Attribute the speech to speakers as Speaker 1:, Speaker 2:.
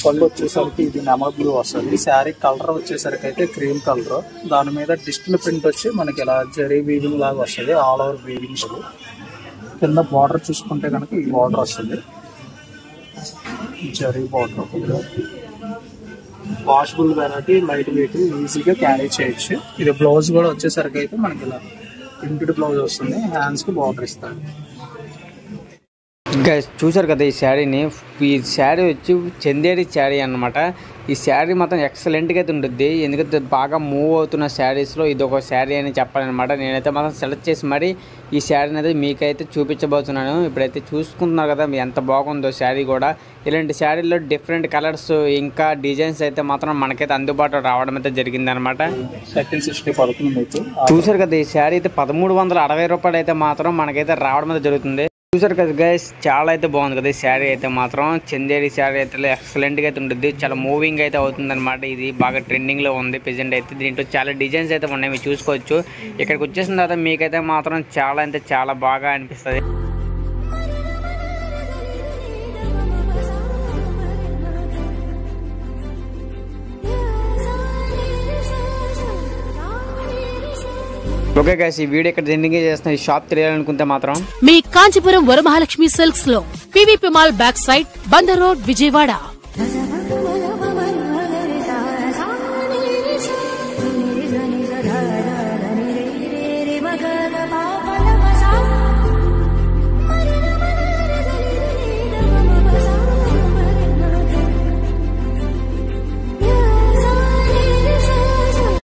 Speaker 1: పళ్ళు వచ్చేసరికి ఇది నెమల్ బ్లూ వస్తుంది. శారీ కలర్ వచ్చేసరికి అయితే క్రీమ్ కలర్, దాని మీద డిజిటల్ ప్రింట్ వచ్చి మనకి ఇలా జరీ వీవింగ్ లాగా వస్తుంది. All over weavings. కింద బార్డర్ చూసుకుంటే కనుక ఈ బార్డర్ వస్తుంది, zari border. Washable variety, lightweight, ఈజీగా క్యారీ చేయొచ్చు. ఇది బ్లౌజ్ కూడా వచ్చేసరికి అయితే మనకి ఇలా ప్రింటెడ్ బ్లౌజ్ వస్తుంది. హ్యాండ్స్ కి బార్డర్ ఇస్తారు.
Speaker 2: గైస్ చూసారు కదా ఈ శారీని. ఈ శారీ వచ్చి చందేరి శారీ అన్నమాట. ఈ శారీ మాత్రం ఎక్సలెంట్గా అయితే ఉంటుంది, ఎందుకంటే బాగా మూవ్ అవుతున్న శారీస్లో ఇది ఒక శారీ అని చెప్పాలన్నమాట. నేనైతే మాత్రం సెలెక్ట్ చేసి మరి ఈ శారీని అయితే మీకైతే చూపించబోతున్నాను. ఇప్పుడైతే చూసుకుంటున్నారు కదా ఎంత బాగుందో శారీ కూడా. ఇలాంటి శారీలో డిఫరెంట్ కలర్స్ ఇంకా డిజైన్స్ అయితే మాత్రం మనకైతే అందుబాటులో రావడం అయితే జరిగిందనమాట. చూసారు కదా ఈ శారీ అయితే 1360 రూపాయలు అయితే మాత్రం మనకైతే రావడం అయితే జరుగుతుంది. చూసారు కదా గైస్, చాలా అయితే బాగుంది కదా ఈ శారీ అయితే మాత్రం. చందేరి శారీ అయితే ఎక్సలెంట్గా అయితే ఉంటుంది, చాలా మూవింగ్ అయితే అవుతుంది అనమాట. ఇది బాగా ట్రెండింగ్లో ఉంది ప్రెజెంట్ అయితే. దీంట్లో చాలా డిజైన్స్ అయితే ఉన్నాయి, మీరు చూసుకోవచ్చు. ఇక్కడికి వచ్చేసిన తర్వాత మీకైతే మాత్రం చాలా అంటే చాలా బాగా అనిపిస్తుంది. ఓకే గైస్, ఈ వీడియో ఇక్కడ ఎండింగ్ చేస్తున్న. ఈ షాప్ తెలియాలనుకుంటే మాత్రం
Speaker 3: మీ కాంచీపురం వరమహాలక్ష్మి సిల్క్స్ లో PVP mall back side Bandar road, Vijayawada.